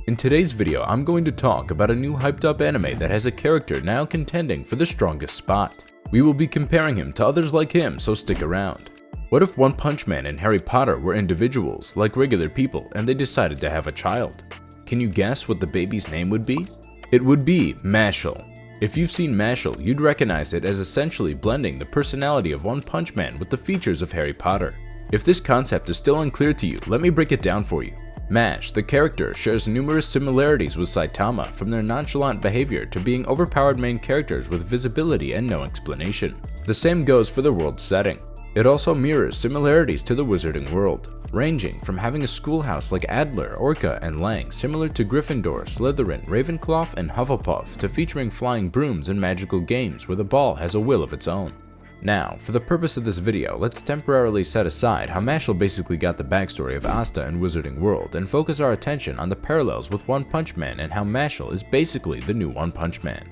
In today's video, I'm going to talk about a new hyped up anime that has a character now contending for the strongest spot. We will be comparing him to others like him, so stick around. What if One Punch Man and Harry Potter were individuals, like regular people, and they decided to have a child? Can you guess what the baby's name would be? It would be Mashle. If you've seen Mashle, you'd recognize it as essentially blending the personality of One Punch Man with the features of Harry Potter. If this concept is still unclear to you, let me break it down for you. Mash, the character, shares numerous similarities with Saitama, from their nonchalant behavior to being overpowered main characters with visibility and no explanation. The same goes for the world setting. It also mirrors similarities to the wizarding world, ranging from having a schoolhouse like Adler, Orca, and Lang similar to Gryffindor, Slytherin, Ravenclaw, and Hufflepuff, to featuring flying brooms and magical games where the ball has a will of its own. Now, for the purpose of this video, let's temporarily set aside how Mashle basically got the backstory of Asta and Wizarding World and focus our attention on the parallels with One Punch Man and how Mashle is basically the new One Punch Man.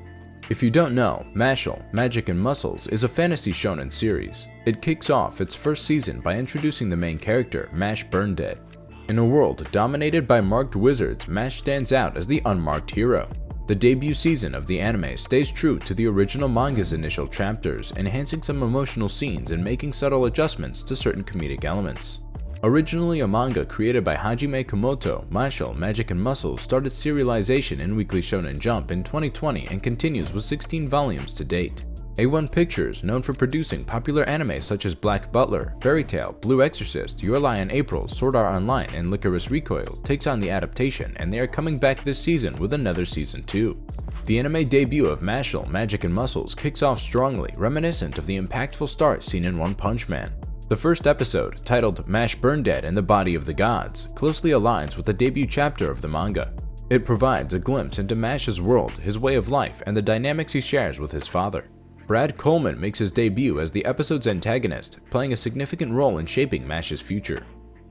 If you don't know, Mashle, Magic and Muscles is a fantasy shonen series. It kicks off its first season by introducing the main character, Mash Burnedead. In a world dominated by marked wizards, Mash stands out as the unmarked hero. The debut season of the anime stays true to the original manga's initial chapters, enhancing some emotional scenes and making subtle adjustments to certain comedic elements. Originally a manga created by Hajime Komoto, Mashle, Magic and Muscles started serialization in Weekly Shonen Jump in 2020 and continues with 16 volumes to date. A1 Pictures, known for producing popular anime such as Black Butler, Fairy Tail, Blue Exorcist, Your Lie in April, Sword Art Online, and Licorice Recoil, takes on the adaptation, and they are coming back this season with another season 2. The anime debut of Mashle, Magic and Muscles kicks off strongly, reminiscent of the impactful start seen in One Punch Man. The first episode, titled Mash Burnedead and the Body of the Gods, closely aligns with the debut chapter of the manga. It provides a glimpse into Mash's world, his way of life, and the dynamics he shares with his father. Brad Coleman makes his debut as the episode's antagonist, playing a significant role in shaping Mash's future.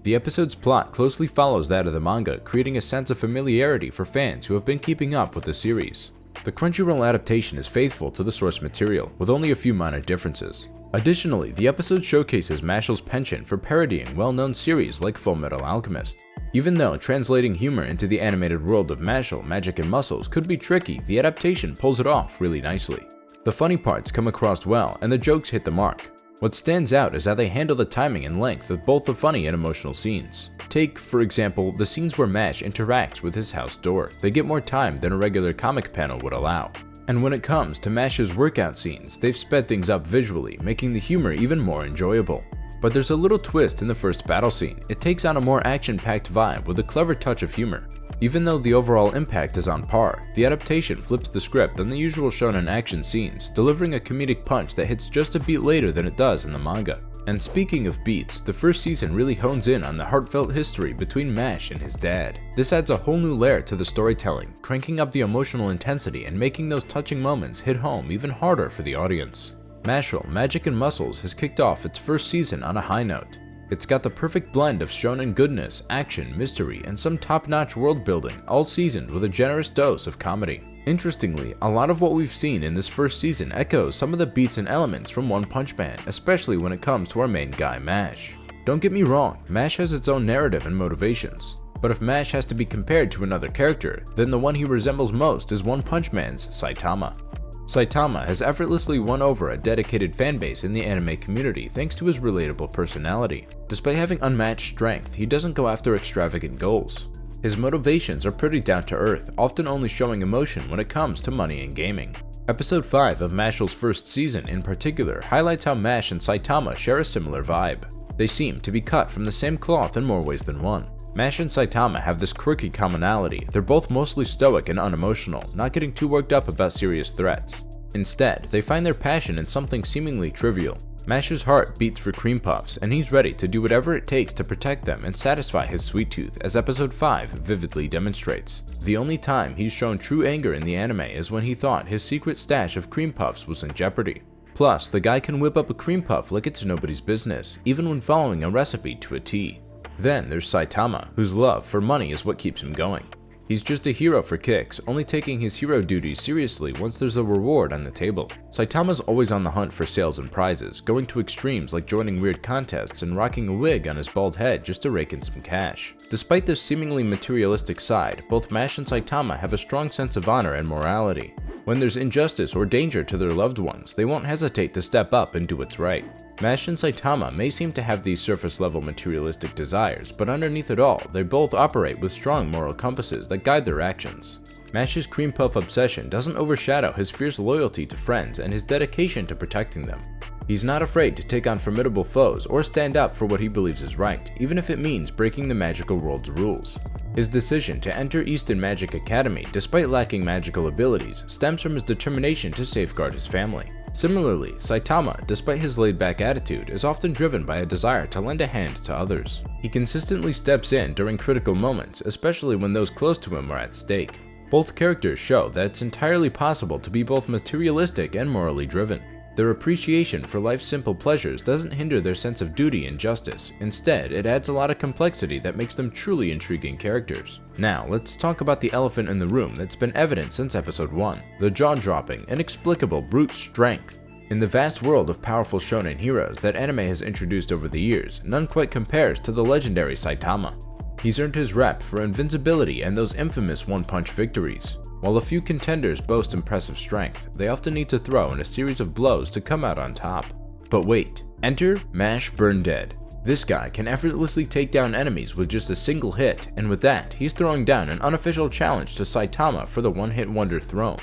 The episode's plot closely follows that of the manga, creating a sense of familiarity for fans who have been keeping up with the series. The Crunchyroll adaptation is faithful to the source material, with only a few minor differences. Additionally, the episode showcases Mashle's penchant for parodying well-known series like Fullmetal Alchemist. Even though translating humor into the animated world of Mashle, Magic and Muscles could be tricky, the adaptation pulls it off really nicely. The funny parts come across well, and the jokes hit the mark. What stands out is how they handle the timing and length of both the funny and emotional scenes. Take, for example, the scenes where Mash interacts with his house door. They get more time than a regular comic panel would allow. And when it comes to Mash's workout scenes, they've sped things up visually, making the humor even more enjoyable. But there's a little twist in the first battle scene. It takes on a more action-packed vibe with a clever touch of humor. Even though the overall impact is on par, the adaptation flips the script on the usual shonen action scenes, delivering a comedic punch that hits just a beat later than it does in the manga. And speaking of beats, the first season really hones in on the heartfelt history between Mash and his dad. This adds a whole new layer to the storytelling, cranking up the emotional intensity and making those touching moments hit home even harder for the audience. Mashle, Magic and Muscles has kicked off its first season on a high note. It's got the perfect blend of shonen goodness, action, mystery, and some top-notch world building, all seasoned with a generous dose of comedy. Interestingly, a lot of what we've seen in this first season echoes some of the beats and elements from One Punch Man, especially when it comes to our main guy, Mash. Don't get me wrong, Mash has its own narrative and motivations. But if Mash has to be compared to another character, then the one he resembles most is One Punch Man's Saitama. Saitama has effortlessly won over a dedicated fanbase in the anime community thanks to his relatable personality. Despite having unmatched strength, he doesn't go after extravagant goals. His motivations are pretty down to earth, often only showing emotion when it comes to money and gaming. Episode 5 of Mashle's first season in particular highlights how Mash and Saitama share a similar vibe. They seem to be cut from the same cloth in more ways than one. Mash and Saitama have this quirky commonality. They're both mostly stoic and unemotional, not getting too worked up about serious threats. Instead, they find their passion in something seemingly trivial. Mash's heart beats for cream puffs, and he's ready to do whatever it takes to protect them and satisfy his sweet tooth, as episode 5 vividly demonstrates. The only time he's shown true anger in the anime is when he thought his secret stash of cream puffs was in jeopardy. Plus, the guy can whip up a cream puff like it's nobody's business, even when following a recipe to a T. Then there's Saitama, whose love for money is what keeps him going. He's just a hero for kicks, only taking his hero duties seriously once there's a reward on the table. Saitama's always on the hunt for sales and prizes, going to extremes like joining weird contests and rocking a wig on his bald head just to rake in some cash. Despite this seemingly materialistic side, both Mash and Saitama have a strong sense of honor and morality. When there's injustice or danger to their loved ones, they won't hesitate to step up and do what's right. Mash and Saitama may seem to have these surface-level materialistic desires, but underneath it all, they both operate with strong moral compasses that guide their actions. Mash's cream puff obsession doesn't overshadow his fierce loyalty to friends and his dedication to protecting them. He's not afraid to take on formidable foes or stand up for what he believes is right, even if it means breaking the magical world's rules. His decision to enter Easton Magic Academy, despite lacking magical abilities, stems from his determination to safeguard his family. Similarly, Saitama, despite his laid-back attitude, is often driven by a desire to lend a hand to others. He consistently steps in during critical moments, especially when those close to him are at stake. Both characters show that it's entirely possible to be both materialistic and morally driven. Their appreciation for life's simple pleasures doesn't hinder their sense of duty and justice. Instead, it adds a lot of complexity that makes them truly intriguing characters. Now, let's talk about the elephant in the room that's been evident since episode 1, the jaw-dropping, inexplicable brute strength. In the vast world of powerful shonen heroes that anime has introduced over the years, none quite compares to the legendary Saitama. He's earned his rep for invincibility and those infamous one-punch victories. While a few contenders boast impressive strength, they often need to throw in a series of blows to come out on top. But wait, enter Mash Burnedead. This guy can effortlessly take down enemies with just a single hit, and with that, he's throwing down an unofficial challenge to Saitama for the one-hit wonder throne.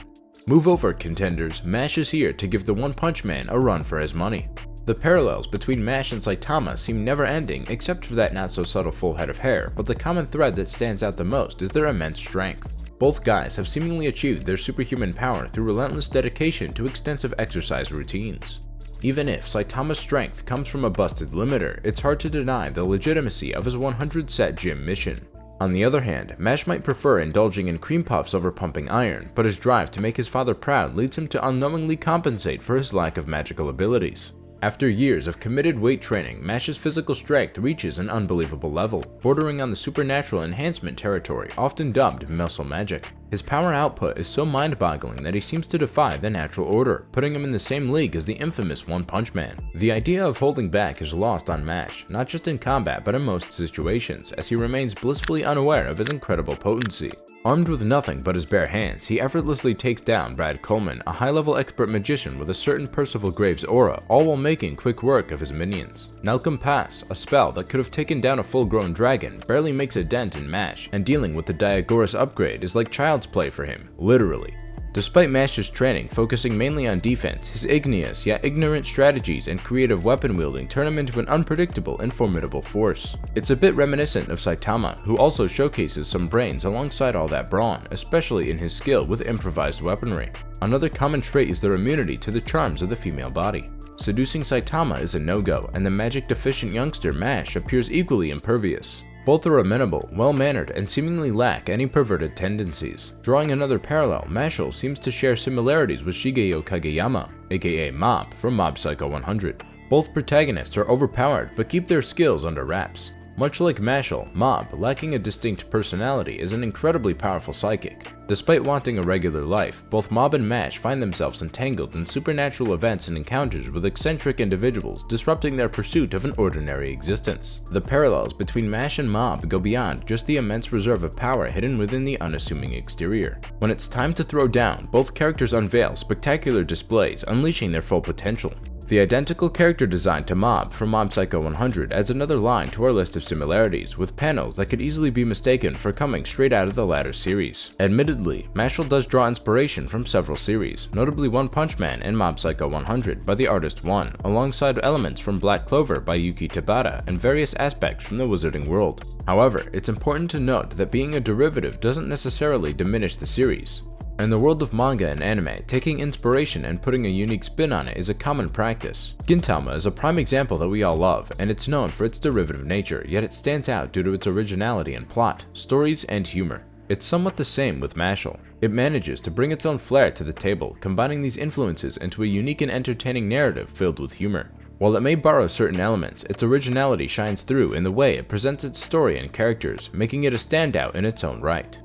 Move over, contenders, Mash is here to give the One Punch Man a run for his money. The parallels between Mash and Saitama seem never-ending except for that not-so-subtle full head of hair, but the common thread that stands out the most is their immense strength. Both guys have seemingly achieved their superhuman power through relentless dedication to extensive exercise routines. Even if Saitama's strength comes from a busted limiter, it's hard to deny the legitimacy of his 100-set gym mission. On the other hand, Mash might prefer indulging in cream puffs over pumping iron, but his drive to make his father proud leads him to unknowingly compensate for his lack of magical abilities. After years of committed weight training, Mash's physical strength reaches an unbelievable level, bordering on the supernatural enhancement territory, often dubbed muscle magic. His power output is so mind-boggling that he seems to defy the natural order, putting him in the same league as the infamous One Punch Man. The idea of holding back is lost on Mash, not just in combat but in most situations, as he remains blissfully unaware of his incredible potency. Armed with nothing but his bare hands, he effortlessly takes down Brad Coleman, a high-level expert magician with a certain Percival Graves aura, all while making quick work of his minions. Nalcum Pass, a spell that could have taken down a full-grown dragon, barely makes a dent in Mash, and dealing with the Diagoras upgrade is like child's play for him, literally. Despite Mash's training focusing mainly on defense, his igneous yet ignorant strategies and creative weapon wielding turn him into an unpredictable and formidable force. It's a bit reminiscent of Saitama, who also showcases some brains alongside all that brawn, especially in his skill with improvised weaponry. Another common trait is their immunity to the charms of the female body. Seducing Saitama is a no-go, and the magic-deficient youngster Mash appears equally impervious. Both are amenable, well-mannered, and seemingly lack any perverted tendencies. Drawing another parallel, Mashle seems to share similarities with Shigeo Kageyama, aka Mob, from Mob Psycho 100. Both protagonists are overpowered but keep their skills under wraps. Much like Mashle, Mob, lacking a distinct personality, is an incredibly powerful psychic. Despite wanting a regular life, both Mob and Mash find themselves entangled in supernatural events and encounters with eccentric individuals, disrupting their pursuit of an ordinary existence. The parallels between Mash and Mob go beyond just the immense reserve of power hidden within the unassuming exterior. When it's time to throw down, both characters unveil spectacular displays, unleashing their full potential. The identical character design to Mob from Mob Psycho 100 adds another line to our list of similarities, with panels that could easily be mistaken for coming straight out of the latter series. Admittedly, Mashle does draw inspiration from several series, notably One Punch Man and Mob Psycho 100 by the artist One, alongside elements from Black Clover by Yuki Tabata and various aspects from the Wizarding World. However, it's important to note that being a derivative doesn't necessarily diminish the series. In the world of manga and anime, taking inspiration and putting a unique spin on it is a common practice. Gintama is a prime example that we all love, and it's known for its derivative nature, yet it stands out due to its originality in plot, stories, and humor. It's somewhat the same with Mashle. It manages to bring its own flair to the table, combining these influences into a unique and entertaining narrative filled with humor. While it may borrow certain elements, its originality shines through in the way it presents its story and characters, making it a standout in its own right.